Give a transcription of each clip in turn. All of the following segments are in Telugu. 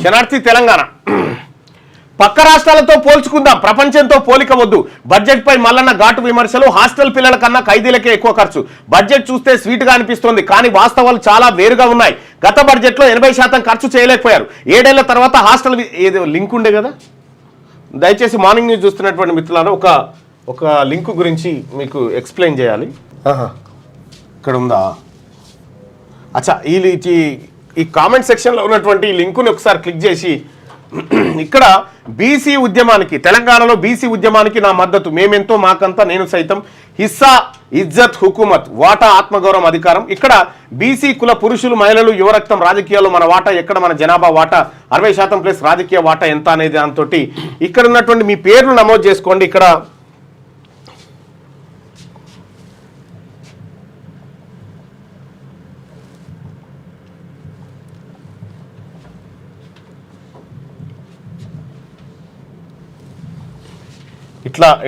శనార్థి తెలంగాణ పక్క రాష్ట్రాలతో పోల్చుకుందాం, ప్రపంచంతో పోలిక వద్దు. బడ్జెట్ పై మల్లన్న ఘాటు విమర్శలు. హాస్టల్ పిల్లల కన్నా ఖైదీలకే ఎక్కువ ఖర్చు. బడ్జెట్ చూస్తే స్వీట్ గా అనిపిస్తోంది, కానీ వాస్తవాలు చాలా వేరుగా ఉన్నాయి. గత బడ్జెట్ లో 80% ఖర్చు చేయలేకపోయారు. 7 ఏళ్ల తర్వాత హాస్టల్ ఏదో లింక్ ఉండే కదా, దయచేసి మార్నింగ్ న్యూస్ చూస్తున్నటువంటి మిత్రులారా ఒక లింక్ గురించి మీకు ఎక్స్ప్లెయిన్ చేయాలి. ఇక్కడ ఉందా? అచ్చా, ఈ కామెంట్ సెక్షన్లో ఉన్నటువంటి ఈ లింకుని ఒకసారి క్లిక్ చేసి, ఇక్కడ బీసీ ఉద్యమానికి, తెలంగాణలో బీసీ ఉద్యమానికి నా మద్దతు, మేమెంతో మాకంతా, నేను సైతం, హిస్సా ఇజ్జత్ హుకుమత్, వాటా ఆత్మగౌరవం అధికారం. ఇక్కడ బీసీ కుల పురుషులు, మహిళలు, యువరక్తం, రాజకీయాల్లో మన వాటా ఎక్కడ, మన జనాభా వాటా 60% ప్లస్ రాజకీయ వాటా ఎంత అనేది దాంతో ఇక్కడ ఉన్నటువంటి మీ పేర్లు నమోదు చేసుకోండి. ఇక్కడ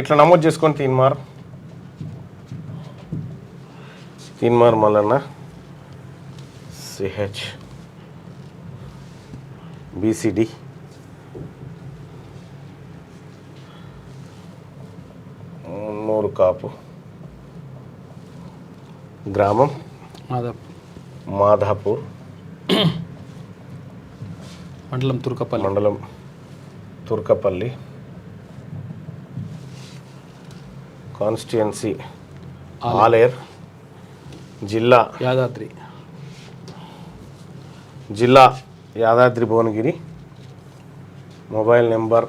ఇట్లా నమోదు చేసుకొని తీన్మార్ మల్లన్న సిహెచ్ బీసీడీ మున్నూరు కాపు, గ్రామం మాధాపూర్, మండలం తుర్కపల్లి, కాన్స్టిట్యుయెన్సీ ఆలేర్, జిల్లా Yadadri Bhuvanagiri, mobile number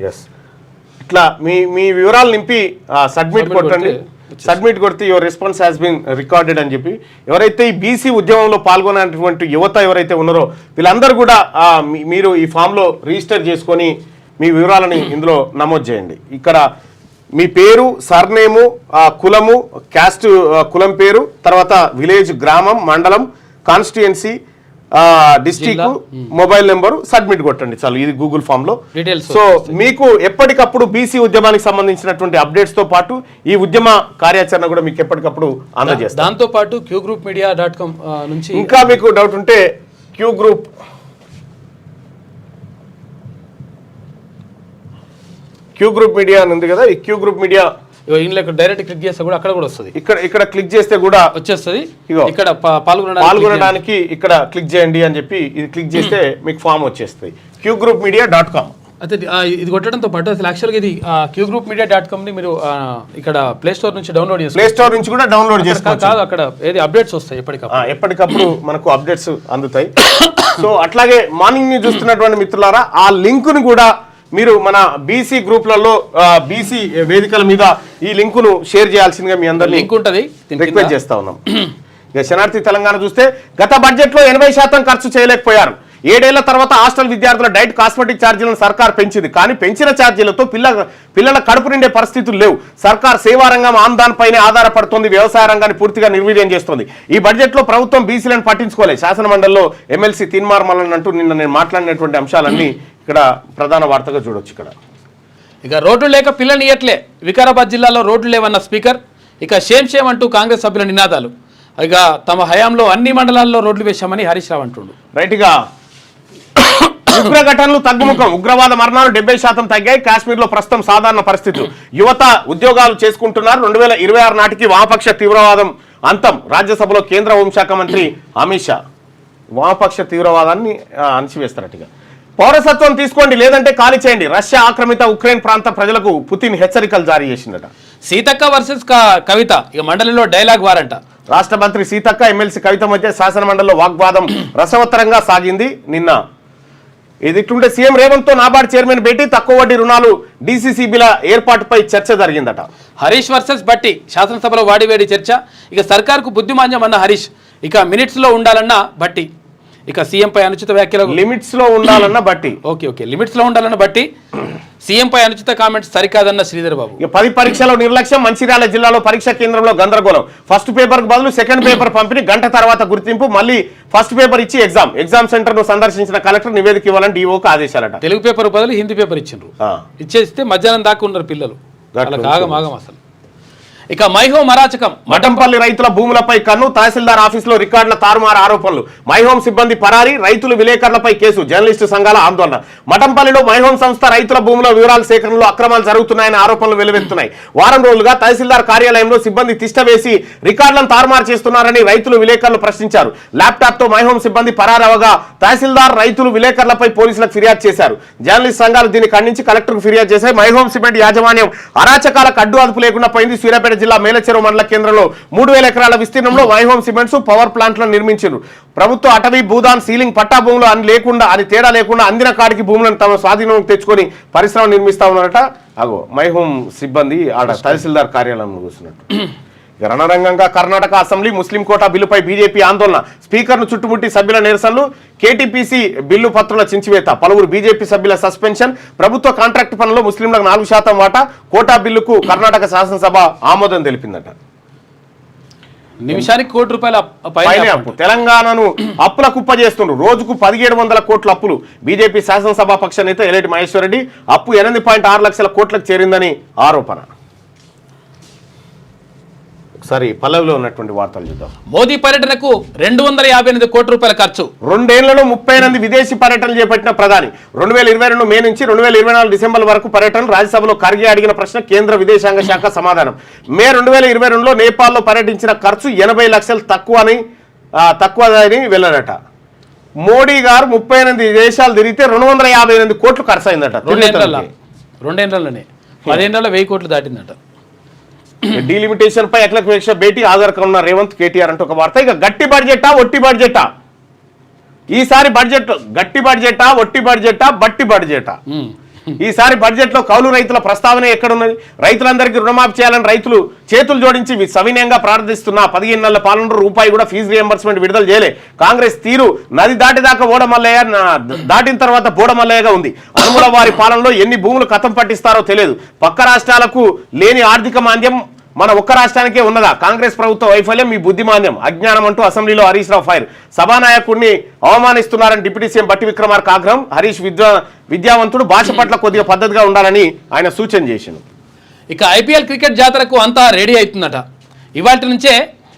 yes. ఇట్లా మీ వివరాలు నింపి సబ్మిట్ కొట్టండి. సబ్మిట్ కొడితే your response has been recorded అని చెప్పి, ఎవరైతే ఈ బీసీ ఉద్యమంలో పాల్గొనేటువంటి యువత ఎవరైతే ఉన్నారో వీళ్ళందరూ కూడా మీరు ఈ ఫామ్లో రిజిస్టర్ చేసుకొని మీ వివరాలని ఇందులో నమోదు చేయండి. ఇక్కడ మీ పేరు, సర్నేము, కులము, క్యాస్ట్, కులం పేరు, తర్వాత విలేజ్, గ్రామం, మండలం, constituency, district, mobile number submit కొట్టండి చాలు. ఇది గూగుల్ ఫామ్ లో. సో మీకు ఎప్పటికప్పుడు బీసీ ఉద్యమానికి సంబంధించినటువంటి అప్డేట్స్ తో పాటు ఈ ఉద్యమ కార్యాచరణ కూడా మీకు ఎప్పటికప్పుడు అందజేస్తాం. దాంతో పాటు qgroupmedia.com నుంచి ఇంకా మీకు డౌట్ ఉంటే క్యూ గ్రూప్ మీడియా అని ఉంది కదా, ఈ queue group media direct click చేస్తే కూడా అక్కడ కూడా వస్తుంది. ఇక్కడ క్లిక్ చేస్తే కూడా వచ్చేస్తుంది. ఇక్కడ పాల్గొనడానికి ఇక్కడ క్లిక్ చేయండి అని చెప్పి ఇది క్లిక్ చేస్తే మీకు ఫామ్ వచ్చేస్తుంది. qgroupmedia.com. అయితే ఇది కొట్టడంతో పాటు అసలు యాక్చువల్గా ఇది qgroupmedia.com ని మీరు ఇక్కడ ప్లే స్టోర్ నుంచి డౌన్లోడ్ చేసుకోవచ్చు. ప్లే స్టోర్ నుంచి కూడా డౌన్లోడ్ చేసుకోవచ్చు. కాదు, అక్కడ ఏది అప్డేట్స్ వస్తాయి, ఎప్పటికప్పుడు మనకు అప్డేట్స్ అందుతాయి. సో అట్లాగే మార్నింగ్ ని చూస్తున్నటువంటి మిత్రులారా, ఆ లింక్ ను కూడా మీరు మన బీసీ గ్రూప్లలో, బీసీ వేదికల మీద ఈ లింకును షేర్ చేయాల్సిందిగా మీ అందరూ లింక్ ఉంటుంది రిక్వెస్ట్ చేస్తా ఉన్నాం. ఇక శనార్థి తెలంగాణ చూస్తే గత బడ్జెట్ లో 80% ఖర్చు చేయలేకపోయారు. 7 ఏళ్ల తర్వాత హాస్టల్ విద్యార్థుల డైట్, కాస్మెటిక్ ఛార్జీలను సర్కార్ పెంచింది, కానీ పెంచిన ఛార్జీలతో పిల్లల కడుపు నిండే పరిస్థితులు లేవు. సర్కార్ సేవా రంగం ఆందాన్ పైనే ఆధారపడుతుంది, వ్యవసాయ రంగాన్ని పూర్తిగా నిర్వీర్యం చేస్తుంది. ఈ బడ్జెట్ లో ప్రభుత్వం బీసీలను పట్టించుకోలేదు. శాసనమండలిలో ఎమ్మెల్సీ తీన్మార్ మల్లన్న అంటూ నిన్న నేను మాట్లాడినటువంటి అంశాలన్నీ ఇక్కడ ప్రధాన వార్తగా చూడొచ్చు. ఇక రోడ్లు లేక పిల్లల్ని ఇయ్యట్లే, వికారాబాద్ జిల్లాలో రోడ్లు లేవన్న స్పీకర్. ఇక షేమ్ అంటూ కాంగ్రెస్ సభ్యుల నినాదాలు. ఇక తమ హయాంలో అన్ని మండలాల్లో రోడ్లు వేశామని హరీష్ రావు అంటుండు. రైట్గా ఉగ్ర ఘటనలు తగ్గుముఖం, ఉగ్రవాద మరణాలు 70% తగ్గాయి. కాశ్మీర్లో ప్రస్తుతం సాధారణ పరిస్థితులు. యువత ఉద్యోగాలు చేసుకుంటున్నారు. 2026 నాటికి వామపక్ష తీవ్రవాదం అంతం. రాజ్యసభలో కేంద్ర హోంశాఖ మంత్రి అమిత్ షా వామపక్ష తీవ్రవాదాన్ని అణచివేస్తారట్టుగా. పౌరసత్వం తీసుకోండి, లేదంటే ఖాళీ చేయండి. రష్యా ఆక్రమిత ఉక్రెయిన్ ప్రాంత ప్రజలకు పుతిన్ హెచ్చరికలు జారీ చేసిందట. సీతక్క వర్సెస్ కవిత, ఇక మండలిలో డైలాగ్ వారంట. రాష్ట్ర మంత్రి సీతక్క, ఎమ్మెల్సీ కవిత మధ్య శాసన మండలిలో వాగ్వాదం రసవత్తరంగా సాగింది. నిన్న ఇదిట్లుంటే సీఎం రేవంత్ తో నాబార్డ్ చైర్మన్ భేటీ, తక్కువ వడ్డీ రుణాలు డీసీసీబీల ఏర్పాటుపై చర్చ జరిగిందట. హరీష్ వర్సెస్ బట్టి, శాసనసభలో వాడివేడి చర్చ. ఇక సర్కార్కు బుద్ధిమాంద్యం అన్న హరీష్, ఇక మినిట్స్ లో ఉండాలన్న బట్టి. ఇక సీఎం పై అనుచిత వ్యాఖ్యలు, లిమిట్స్ లో ఉండాలన్న బట్టి. ఓకే లిమిట్స్ లో ఉండాలన్న బట్టి. సీఎం పై అనుచిత కామెంట్స్ సరికాదన్న శ్రీధర్ బాబు. 10 పరీక్షలో నిర్లక్ష్యం, మంచిర్యాల జిల్లాలో పరీక్ష కేంద్రంలో గందరగోళం. ఫస్ట్ పేపర్ కు బదులు సెకండ్ పేపర్ పంపిణీ, గంట తర్వాత గుర్తింపు, మళ్ళీ ఫస్ట్ పేపర్ ఇచ్చి ఎగ్జామ్ సెంటర్ ను సందర్శించిన కలెక్టర్ నివేదిక ఇవ్వాలని డీఓకు ఆదేశాలట. తెలుగు పేపర్ బదులు హిందీ పేపర్ ఇచ్చిండ్రు. ఇచ్చేస్తే మధ్యాహ్నం దాకా ఉన్నారు పిల్లలు. ఆగం అసలు. ఇక మైహోం అరాచకం. మఠంపల్లి రైతుల భూములపై కన్ను, తహసీల్దార్ ఆఫీసులో రికార్డుల తారుమారు ఆరోపణలు. మైహోం సిబ్బంది పరారీ, రైతులు విలేకరులపై కేసు. జర్నలిస్టు సంఘాల ఆందోళన. మఠంపల్లిలో మైహోం సంస్థ రైతుల భూముల వివరాల సేకరణలో అక్రమాలు జరుగుతున్నాయని ఆరోపణలు వెలువెత్తున్నాయి. వారం రోజులుగా తహసీల్దార్ కార్యాలయంలో సిబ్బంది తిష్టవేసి రికార్డులను తారుమారు చేస్తున్నారని రైతులు విలేకరులు ప్రశ్నించారు. ల్యాప్టాప్ తో మైహోం సిబ్బంది పరారవగా తహసీల్దార్ రైతులు విలేకరులపై పోలీసులకు ఫిర్యాదు చేశారు. జర్నలిస్ట్ సంఘాలు దీన్ని ఖండించి కలెక్టర్కు ఫిర్యాదు చేశాయి. మైహోం సిమెంట్ యాజమాన్యం అరాచకాలకు అడ్డు అదుపు లేకుండా పోయింది. సూర్యాపేట జిల్లా మేలచెరువు మండల కేంద్రంలో 3000 ఎకరాల విస్తీర్ణంలో మైహోం సిమెంట్స్ పవర్ ప్లాంట్లను నిర్మించారు. ప్రభుత్వ అటవీ భూదాన్ సీలింగ్ పట్టా భూములు అని తేడా లేకుండా అందిన కాడికి భూములను తమ స్వాధీనం తెచ్చుకొని పరిశ్రమ నిర్మిస్తా ఉన్నారట. అగో మైహోం సిబ్బంది ఆడ తహసీల్దార్ కార్యాలయంలో కూర్చున్నట్టు. రణరంగంగా కర్ణాటక అసెంబ్లీ ముస్లిం కోటా బిల్లుపై బీజేపీ ఆందోళన. స్పీకర్ను చుట్టుముట్టి సభ్యుల నిరసనలు. కేటీపీసీ బిల్లు పత్రుల చించివేత. పలువురు బీజేపీ సభ్యుల సస్పెన్షన్. ప్రభుత్వ కాంట్రాక్ట్ పనుల్లో ముస్లింలకు 4% వాటా. కోటా బిల్లుకు కర్ణాటక శాసనసభ ఆమోదం తెలిపిందట. నిమిషానికి ₹1 పైనే అప్పు. తెలంగాణను అప్పుల కుప్ప చేస్తున్నారు. రోజుకు 1700 కోట్ల అప్పులు. బీజేపీ శాసనసభ పక్ష నేత ఎలేటి మహేశ్వర్ రెడ్డి అప్పు 8.6 లక్షల కోట్లకు చేరిందని ఆరోపణ. ఒకసారి పల్లవిలో ఉన్నటువంటి వార్తలు చూద్దాం. మోదీ పర్యటనకు ₹258 కోట్ల ఖర్చు. 2 ఏళ్లలో 38 విదేశీ పర్యటనలు చేపట్టిన ప్రధాని. 2022 మే నుంచి 2024 డిసెంబర్ వరకు పర్యటన. రాజ్యసభలో ఖర్గే అడిగిన ప్రశ్న కేంద్ర విదేశాంగ శాఖ సమాధానం. మే 2022లో నేపాల్లో పర్యటించిన ఖర్చు 80 లక్షలు తక్కువని వెళ్ళారట. మోడీ గారు 38 దేశాలు తిరిగితే 258 కోట్లు ఖర్చు అయిందట. 2 ఏళ్లలోనే 10 ఏళ్లలో 1000 కోట్లు దాటిందట. డీలిమిటేషన్ పై అఖిలపక్ష భేటీ ఆధార్ ఉన్న రేవంత్, కేటీఆర్ అంటూ ఒక వార్త. ఇక గట్టి బడ్జెటా ఒట్టి బడ్జెటా? ఈసారి బడ్జెట్ గట్టి బడ్జెటా ఒట్టి బడ్జెటా బట్టి బడ్జెటా? ఈసారి బడ్జెట్ లో కౌలు రైతుల ప్రస్తావన ఎక్కడున్నది? రైతులందరికీ రుణమాఫీ చేయాలని రైతులు చేతులు జోడించి సవినయంగా ప్రార్థిస్తున్నా. 15 నెలల పాలన రూపాయి కూడా ఫీజు రియంబర్స్మెంట్ విడుదల చేయలే. కాంగ్రెస్ తీరు నది దాటిదాకా ఓడమల్లయ్య, దాటిన తర్వాత బోడమల్లయ్యగా ఉంది. అనుముల వారి పాలనలో ఎన్ని భూములు కథం పట్టిస్తారో తెలియదు. పక్క రాష్ట్రాలకు లేని ఆర్థిక మాంద్యం మన ఒక్క రాష్ట్రానికే ఉన్నదా? కాంగ్రెస్ ప్రభుత్వ వైఫల్యం, మీ బుద్ధిమాంద్యం, అజ్ఞానం అంటూ అసెంబ్లీలో Harish Rao fire. సభానాయకుడిని అవమానిస్తున్నారని deputy CM బట్టి విక్రమార్క ఆగ్రహం. హరీష్ విద్యావంతుడు, భాష పట్ల కొద్దిగా పద్ధతిగా ఉండాలని ఆయన సూచన చేసిండు. ఇక ఐపీఎల్ క్రికెట్ జాతరకు అంతా రెడీ అవుతుందట. ఇవాళ నుంచే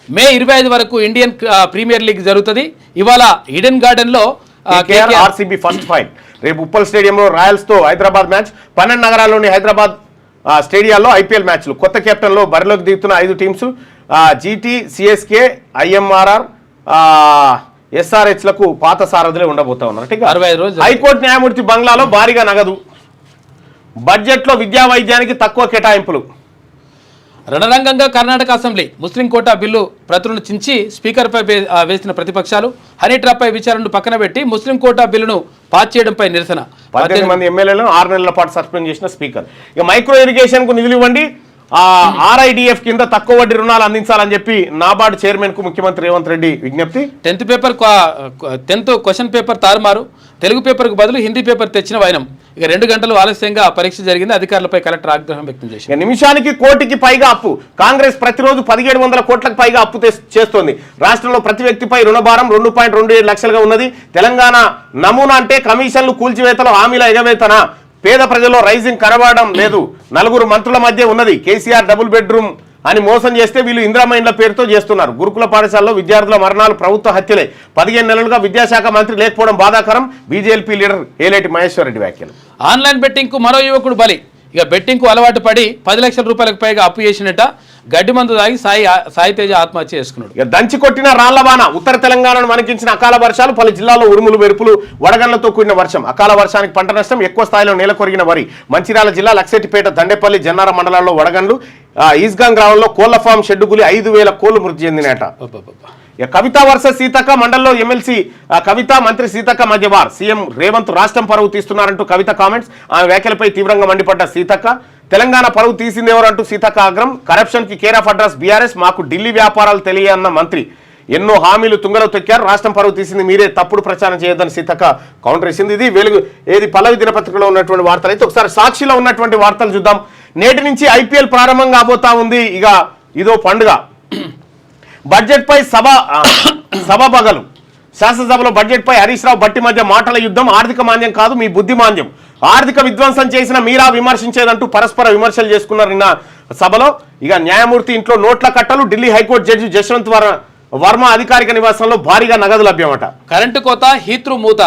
మే 25 వరకు ఇండియన్ ప్రీమియర్ లీగ్ జరుగుతుంది. ఇవాళ ఈడెన్ గార్డెన్లో ఆర్సీబీ ఫస్ట్ ఫైట్. రేపు ఉప్పల్ స్టేడియంలో రాయల్స్ తో హైదరాబాద్ మ్యాచ్. 12 నగరాల్లోని హైదరాబాద్ స్టేడియాల్లో ఐపీఎల్ మ్యాచ్లు. కొత్త కెప్టెన్లో బరిలోకి దిగుతున్న 5 టీమ్స్. జీటీ, సిఎస్కే, ఐఎంఆర్ఆర్, ఎస్ఆర్హెచ్లకు పాత సారథులే ఉండబోతా ఉన్నారు. హైకోర్టు న్యాయమూర్తి బంగ్లాలో భారీగా నగదు. బడ్జెట్లో విద్యా వైద్యానికి తక్కువ కేటాయింపులు. రణరంగంగా కర్ణాటక అసెంబ్లీ ముస్లిం కోటా బిల్లు ప్రతులను చించి స్పీకర్పై వేసిన ప్రతిపక్షాలు హనీ ట్రాప్పై విచారణను పక్కన పెట్టి ముస్లిం కోటా బిల్లును పాస్ చేయడంపై నిరసన. 18 మంది ఎమ్మెల్యేలను 6 నెలల పాటు సస్పెండ్ చేసిన స్పీకర్. ఇక మైక్రో ఇరిగేషన్ కు నిధులు ఇవ్వండి, ఆర్ఐడిఎఫ్ కింద తక్కువ వడ్డీ రుణాలు అందించాలని చెప్పి నాబార్డు చైర్మన్ కు ముఖ్యమంత్రి రేవంత్ రెడ్డి విజ్ఞప్తి. 10th క్వశ్చన్ పేపర్ తారుమారు. తెలుగు పేపర్కు బదులు హిందీ పేపర్ తెచ్చిన వైనం. ఇక 2 గంటలు ఆలస్యంగా పరీక్ష జరిగింది. అధికారులపై కలెక్టర్ ఆగ్రహం వ్యక్తం చేశారు. నిమిషానికి కోటికి పైగా అప్పు. కాంగ్రెస్ ప్రతిరోజు 1700 కోట్లకు పైగా అప్పు చేస్తోంది. రాష్ట్రంలో ప్రతి వ్యక్తిపై రుణభారం 2.27 లక్షలుగా ఉన్నది. తెలంగాణ నమూనా అంటే కమిషన్లు, కూల్చివేతలు, హామీల ఎగవేతన. పేద ప్రజల్లో రైజింగ్ కనబడడం లేదు. 4 మంత్రుల మధ్య ఉన్నది. కేసీఆర్ డబుల్ బెడ్రూమ్ అని మోసం చేస్తే వీళ్ళు ఇందిరామైండ్ల పేరుతో చేస్తున్నారు. గురుకుల పాఠశాలలో విద్యార్థుల మరణాలు ప్రభుత్వ హత్యలే. 15 నెలలుగా విద్యాశాఖ మంత్రి లేకపోవడం బాధాకరం. బీజేపీ లీడర్ ఏలేటి మహేశ్వర్ రెడ్డి వ్యాఖ్యలు. ఆన్లైన్ బెట్టింగ్ కు మరో యువకుడు బలి. ఇక బెట్టింగ్ కు అలవాటు పడి 10 లక్షల రూపాయలకు పైగా అప్పు చేసినట్ట. గడ్డి మందు తాగి సాయి తేజ ఆత్మహత్య చేసుకున్నాడు. ఇక దంచి కొట్టిన రాళ్లవాన. ఉత్తర తెలంగాణను వణికించిన అకాల వర్షాలు. పలు జిల్లాల్లో ఉరుములు, మెరుపులు, వడగళ్లతో కూడిన వర్షం. అకాల వర్షానికి పంట నష్టం. ఎక్కువ స్థాయిలో నేల కొరిగిన వరి. మంచిర్యాల జిల్లా లక్సెట్టిపేట, దండేపల్లి, జన్నార మండలాల్లో వడగండ్లు. ఈస్గాంగ్ గ్రామంలో కోళ్ల ఫామ్ షెడ్డు గులి 5000 కోళ్లు మృతి చెందినట. కవిత వర్సెస్ సీతక్క. మండల్లో ఎమ్మెల్సీ కవిత, మంత్రి సీతక్క మధ్య వార్. సీఎం రేవంత్ రాష్ట్రం పరువు తీస్తున్నారంటూ కవిత కామెంట్స్. ఆమె వ్యాఖ్యలపై తీవ్రంగా మండిపడ్డ సీతక్క. తెలంగాణ పరువు తీసిందేవరంటూ సీతక్క ఆగ్రహం. కరప్షన్ కి కేర్ ఆఫ్ అడ్రస్ బీఆర్ఎస్. మాకు ఢిల్లీ వ్యాపారాలు తెలియన్న మంత్రి. ఎన్నో హామీలు తుంగలో తొక్కారు. రాష్ట్రం పరువు తీసింది మీరే, తప్పుడు ప్రచారం చేయొద్దని సీతక్క కౌంటర్ ఇచ్చింది. ఇది వెలుగు పల్లవి దినపత్రికలో ఉన్నటువంటి వార్తలు. అయితే ఒకసారి సాక్షిలో ఉన్నటువంటి వార్తలు చూద్దాం. నేటి నుంచి ఐపీఎల్ ప్రారంభం కాబోతా ఉంది. ఇక ఇదో పండుగ. బడ్జెట్ పై సభ పగలు. శాసనసభలో బడ్జెట్ పై హరీష్ రావు, బట్టి మధ్య మాటల యుద్ధం. ఆర్థిక మాంద్యం కాదు, మీ బుద్ధి మాంద్యం. ఆర్థిక విధ్వంసం చేసిన మీరా విమర్శించేదంటూ పరస్పర విమర్శలు చేసుకున్నారు నిన్న సభలో. ఇక న్యాయమూర్తి ఇంట్లో నోట్ల కట్టలు, ఢిల్లీ హైకోర్టు జడ్జి జశ్వంత్ వర్మ అధికారిక నివాసంలో భారీగా నగదు లభ్యమట. కరెంటు కోత, హీత్రూ మూత,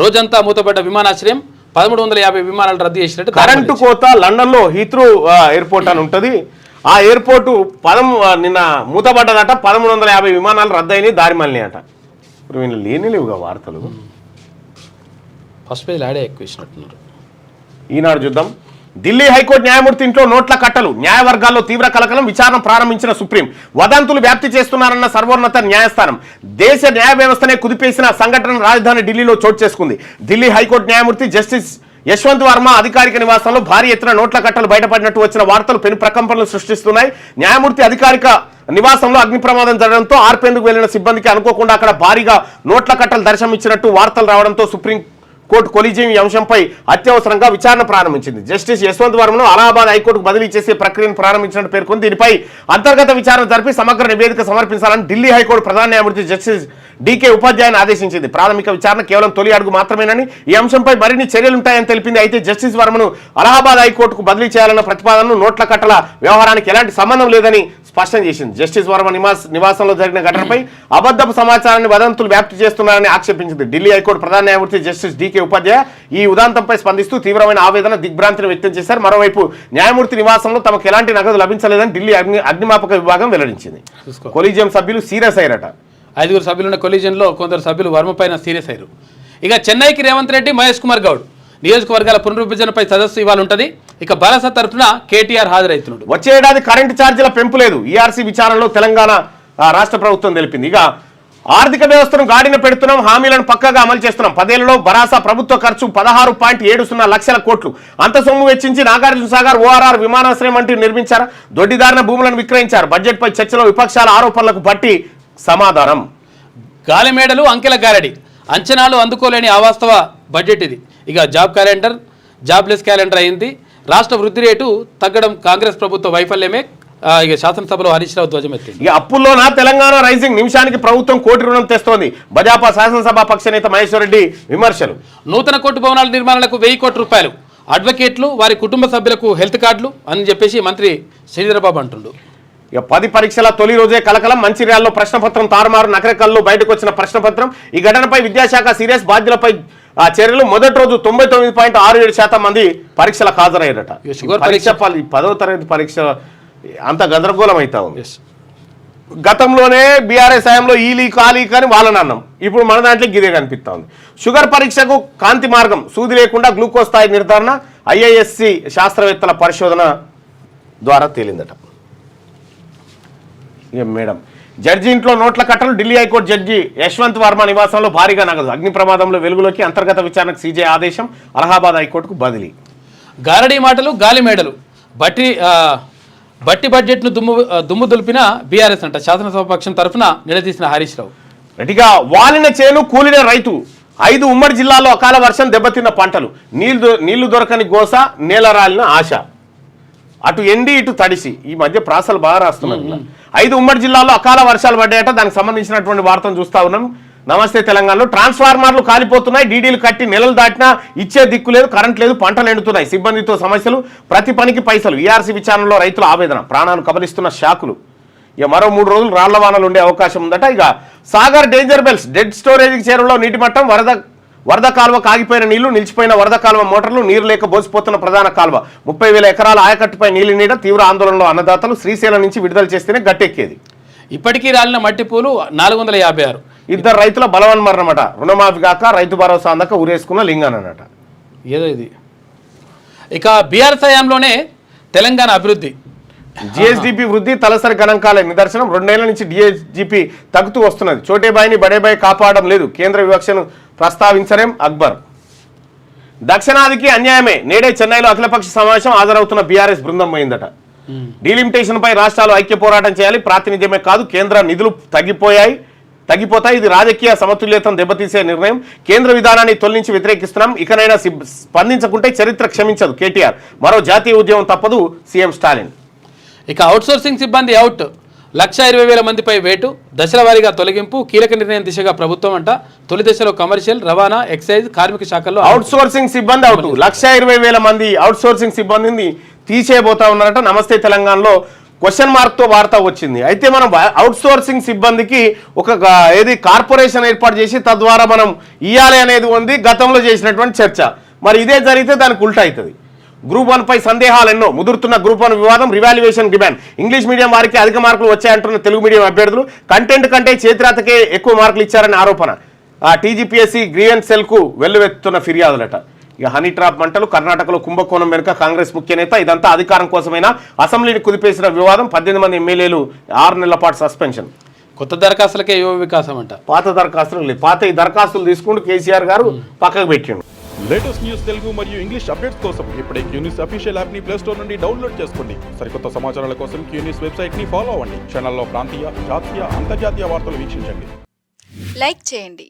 రోజంతా మూతపడ్డ విమానాశ్రయం, 1350 విమానాలు రద్దు చేసినట్టు. కరెంటు కోత, లండన్ లో హీత్రూ ఎయిర్పోర్ట్ అని ఉంటుంది. ఆ ఎయిర్పోర్టు నిన్న మూతపడ్డదట. 1350 విమానాలు రద్దయినాయి, దారి మళ్ళీ అట. ఇప్పుడు వీళ్ళు లేనిలేవుగా వార్తలు. ఫస్ట్ పేజ్ ఆడే ఎక్కువ ఇచ్చినట్టున్నారు. ఈనాడు చూద్దాం. ఢిల్లీ హైకోర్టు న్యాయమూర్తి ఇంట్లో నోట్ల కట్టలు, న్యాయవర్గాల్లో తీవ్ర కలకలం, విచారణ ప్రారంభించిన సుప్రీం. వదంతులు వ్యాప్తి చేస్తున్నారన్న సర్వోన్నత న్యాయస్థానం. దేశ న్యాయ వ్యవస్థనే కుదిపేసిన సంఘటన రాజధాని ఢిల్లీలో చోటు చేసుకుంది. ఢిల్లీ హైకోర్టు న్యాయమూర్తి జస్టిస్ యశ్వంత్ వర్మ అధికారిక నివాసంలో భారీ ఎత్తున నోట్ల కట్టలు బయటపడినట్టు వచ్చిన వార్తలు పెను ప్రకంపనలు సృష్టిస్తున్నాయి. న్యాయమూర్తి అధికారిక నివాసంలో అగ్ని ప్రమాదం జరగడంతో ఆర్పేందుకు వెళ్లిన సిబ్బందికి అనుకోకుండా అక్కడ భారీగా నోట్ల కట్టలు దర్శనమిచ్చినట్టు వార్తలు రావడంతో సుప్రీం కోర్టు కొలీజియం ఈ అంశంపై అత్యవసరంగా విచారణ ప్రారంభించింది. జస్టిస్ యశ్వంత్ వర్మను అలహాబాద్ హైకోర్టుకు బదిలీ చేసే ప్రక్రియను ప్రారంభించినట్టు పేర్కొంది. దీనిపై అంతర్గత విచారణ జరిపి సమగ్ర నివేదిక సమర్పించాలని ఢిల్లీ హైకోర్టు ప్రధాన న్యాయమూర్తి జస్టిస్ డీకే ఉపాధ్యాయని ఆదేశించింది. ప్రాథమిక విచారణ కేవలం తొలి అడుగు మాత్రమేనని, ఈ అంశంపై మరిన్ని చర్యలుంటాయని తెలిపింది. అయితే జస్టిస్ వర్మను అలహాబాద్ హైకోర్టుకు బదిలీ చేయాలన్న ప్రతిపాదనను నోట్ల కట్టల వ్యవహారానికి ఎలాంటి సంబంధం లేదని స్పష్టం చేసింది. జస్టిస్ వర్మ నివాసంలో జరిగిన ఘటనపై అబద్ధపు సమాచారాన్ని వదంతులు వ్యాప్తి చేస్తున్నారని ఆక్షేపించింది. ఢిల్లీ హైకోర్టు ప్రధాన న్యాయమూర్తి జస్టిస్ డీకే ఉపాధ్యాయ ఈ ఉదాంతంపై స్పందిస్తూ తీవ్రమైన ఆవేదన, దిగ్భ్రాంతిని వ్యక్తం చేశారు. మరోవైపు న్యాయమూర్తి నివాసంలో తమకు ఎలాంటి నగదు లభించలేదని ఢిల్లీ అగ్నిమాపక విభాగం వెల్లడించింది. కొలీజియం సభ్యులు సీరియస్ అయ్యారట. 5 సభ్యులున్న కొలీజియంలో కొందరు సభ్యులు వర్మ పైన సీరియస్ అయ్యారు. ఇక చెన్నైకి రేవంత్ రెడ్డి, మహేష్ కుమార్ గౌడ్ నియోజకవర్గాల పునర్విభజనపై సదస్సు ఇవాళ ఉంటుంది. ఇక బాలస తరఫున కేటీఆర్ హాజరవుతున్నాడు. వచ్చే ఏడాది కరెంటు ఛార్జీల పెంపు లేదు, ఈఆర్సీ విచారణలో తెలంగాణ రాష్ట్ర ప్రభుత్వం తెలిపింది. ఇక ఆర్థిక వ్యవస్థను గాడిన పెడుతున్నాం, హామీలను పక్కగా అమలు చేస్తున్నాం. 10 ఏళ్లలో భరాసా ప్రభుత్వ ఖర్చు 16.70 లక్షల కోట్లు. అంత సొమ్ము వెచ్చించి నాగార్జున సాగర్, ఓఆర్ఆర్ విమానాశ్రయం వంటివి నిర్మించారు. దొడ్డిదారిన భూములను విక్రయించారు. బడ్జెట్పై చర్చలో విపక్షాల ఆరోపణలకు బట్టి సమాధానం. గాలిమేడలు, అంకెల గారడి, అంచనాలు అందుకోలేని అవాస్తవ బడ్జెట్ ఇది. ఇక జాబ్ క్యాలెండర్ జాబ్లెస్ క్యాలెండర్ అయింది. రాష్ట్ర వృద్ధి రేటు తగ్గడం కాంగ్రెస్ ప్రభుత్వ వైఫల్యమే. ఇక శాసనసభలో హరీష్ రావు ధ్వజమెత్తింది. ఇక అప్పుల్లోనా తెలంగాణ రైజింగ్, నిమిషానికి ప్రభుత్వం కోటి రుణం తెస్తోంది. భాజపా శాసనసభ పక్ష నేత మహేశ్వర్ రెడ్డి విమర్శలు. నూతన కోర్టు భవనాల నిర్మాణాలకు 1000 కోట్ల రూపాయలు, అడ్వకేట్లు వారి కుటుంబ సభ్యులకు హెల్త్ కార్డులు అని చెప్పేసి మంత్రి శ్రీధరబాబు అంటుండు. ఇక 10 పరీక్షల తొలి రోజే కలకలం. మంచిర్యాలలో ప్రశ్నపత్రం తారుమారు, నకరేకల్లో బయటకు వచ్చిన ప్రశ్నపత్రం. ఈ ఘటనపై విద్యాశాఖ సీరియస్, బాధ్యులపై చర్యలు. మొదటి రోజు 99.67% మంది పరీక్షలకు హాజరయ్యారట. పరీక్ష 10వ తరగతి పరీక్ష అంత గందరగోళం అవుతా ఉంది. గతంలోనే బీఆర్ఎస్ హయాంలో ఈ లీక్ ఆ లీక్ అని వాళ్ళని అన్నాం. ఇప్పుడు మన దాంట్లో గిదే కనిపిస్తా ఉంది. షుగర్ పరీక్షకు కాంతి మార్గం, సూది లేకుండా గ్లూకోజ్ స్థాయి నిర్ధారణ ఐఐఎస్సి శాస్త్రవేత్తల పరిశోధన ద్వారా తేలిందట. మేడం జడ్జి ఇంట్లో నోట్ల కట్టలు, ఢిల్లీ హైకోర్టు జడ్జి యశ్వంత్ వర్మ నివాసంలో భారీగా నగదు. అగ్ని ప్రమాదంలో వెలుగులోకి, అంతర్గత విచారణకు సీజే ఆదేశం. అలహాబాద్ హైకోర్టుకు బదిలీ. గారడీ మాటలు, గాలిమేడలు, బట్టి బడ్జెట్ను దుమ్ము దులిపిన బీఆర్ఎస్ అంట. శాసనసభ పక్షం తరఫున నిలదీసిన హరీష్ రావు. రెడ్డిగా వాలిన చేను, కూలిన రైతు. 5 ఉమ్మడి జిల్లాల్లో అకాల వర్షం దెబ్బతిన్న పంటలు. నీళ్లు దొరకని గోస, నేల రాలిన ఆశ. అటు ఎండి ఇటు తడిసి. ఈ మధ్య ప్రాసలు బాగా రాస్తున్నారు. 5 ఉమ్మడి జిల్లాల్లో అకాల వర్షాలు పడ్డాయట. దానికి సంబంధించినటువంటి వార్తను చూస్తా ఉన్నాం. నమస్తే తెలంగాణలో ట్రాన్స్ఫార్మర్లు కాలిపోతున్నాయి. డీడీలు కట్టి నెలలు దాటినా ఇచ్చే దిక్కు లేదు, కరెంట్ లేదు, పంటలు ఎండుతున్నాయి. సిబ్బందితో సమస్యలు, ప్రతి పనికి పైసలు. ఈఆర్సీ విచారణలో రైతుల ఆవేదన, ప్రాణాలు కబలిస్తున్న షాకులు. ఇక మరో 3 రోజులు రాళ్ల వానలు ఉండే అవకాశం ఉందట. ఇక Sagar danger bells, dead storage చేరువలో నీటి మట్టం. వరద కాలువ కాగిపోయిన నీళ్లు, నిలిచిపోయిన వరద కాలువ మోటార్లు, నీరు లేక బోసిపోతున్న ప్రధాన కాలువ. 30,000 ఎకరాల ఆయకట్టుపై నీలి నీడ. తీవ్ర ఆందోళనలో అన్నదాతలు. శ్రీశైలం నుంచి విడుదల చేస్తేనే గట్టెక్కేది. ఇప్పటికీ రాలిన మట్టి పూలు 456. 2 రైతుల బలవన్మరణమట. రుణమాఫీ కాక రైతు భరోసా అందక ఊరేసుకున్న లింగానట. ఏదో ఇది. ఇక బీఆర్ఎస్ హయాంలోనే తెలంగాణ అభివృద్ధి. జిఎస్డిపి వృద్ధి తలసరి గణాంకాలే నిదర్శనం. 2 ఏళ్ల నుంచి డిఎస్డిపి తగ్గుతూ వస్తున్నది. చోటేబాయిని బడేబాయి కాపాడడం లేదు. కేంద్ర వివక్షను ప్రస్తావించరేం అక్బర్. దక్షిణాదికి అన్యాయమే. నేడే చెన్నైలో అఖిలపక్ష సమావేశం హాజరవుతున్న బీఆర్ఎస్ బృందం పోయిందట. డీలిమిటేషన్ పై రాష్ట్రాలు ఐక్య పోరాటం చేయాలి. ప్రాతినిధ్యమే కాదు, కేంద్ర నిధులు తగ్గిపోతాయి. ఇది రాజకీయ సమతుల్యతను దెబ్బతీసే నిర్ణయం. కేంద్ర విధానాన్ని తొలగించి వ్యతిరేకిస్తున్నాం. ఇకనైనా స్పందించకుంటే చరిత్ర క్షమించదు కేటీఆర్. మరో జాతీయ ఉద్యమం తప్పదు సీఎం స్టాలిన్. ఇక అవుట్సోర్సింగ్ సిబ్బంది అవుట్. 1,20,000 మందిపై వేటు, దశల వారీగా తొలగింపు, కీలక నిర్ణయం దిశగా ప్రభుత్వం అంట. తొలి దశలో కమర్షియల్, రవాణా, ఎక్సైజ్, కార్మిక శాఖల్లో అవుట్ సోర్సింగ్ సిబ్బంది అవుట్. 1,20,000 మంది అవుట్ సోర్సింగ్ సిబ్బందిని తీసేయబోతా ఉన్నారట. నమస్తే తెలంగాణలో క్వశ్చన్ మార్క్ తో వార్త వచ్చింది. అయితే మనం అవుట్ సోర్సింగ్ సిబ్బందికి ఒక కార్పొరేషన్ ఏర్పాటు చేసి తద్వారా మనం ఇయ్యాలి అనేది ఉంది గతంలో చేసినటువంటి చర్చ. మరి ఇదే జరిగితే దానికి ఉల్టా అవుతుంది. గ్రూప్ 1 పై సందేహాలు ఎన్నో, ముదురుతున్న గ్రూప్ 1 వివాదం, రివాల్యుయేషన్ డిమాండ్. ఇంగ్లీష్ మీడియం వారికి అధిక మార్కులు వచ్చాయంటున్న తెలుగు మీడియం అభ్యర్థులు కంటెంట్ కంటే చేతిరాతకే ఎక్కువ మార్కులు ఇచ్చారని ఆరోపణ. ఆ టీజీపీఎస్సీ గ్రీవెన్స్ సెల్ కు వెల్లువెత్తుతున్న ఫిర్యాదులట. ఇక హనీ ట్రాప్ మంటలు, కర్ణాటకలో కుంభకోణం వెనుక కాంగ్రెస్ ముఖ్య నేత, ఇదంతా అధికారం కోసమైనా అసెంబ్లీని కుదిపేసిన వివాదం, 18 మంది ఎమ్మెల్యేలు 6 నెలల పాటు సస్పెన్షన్. కొత్త దరఖాస్తులకే యువ వికాసం అంట. పాత దరఖాస్తులు లేదు, పాత ఈ దరఖాస్తులు తీసుకుంటూ కేసీఆర్ గారు పక్కకు పెట్టిండు. లేటెస్ట్ న్యూస్ తెలుగు మరియు ఇంగ్లీష్ అప్డేట్స్ కోసం ఇప్పుడే క్యూన్యూస్ అఫీషియల్ యాప్ ని ప్లే స్టోర్ నుండి డౌన్లోడ్ చేసుకోండి. సరికొత్త సమాచారాల కోసం క్యూన్యూస్ వెబ్సైట్ ని ఫాలో అవ్వండి. ఛానల్లో ప్రాంతీయ, జాతీయ, అంతర్జాతీయ వార్తలు వీక్షించండి. లైక్ చేయండి.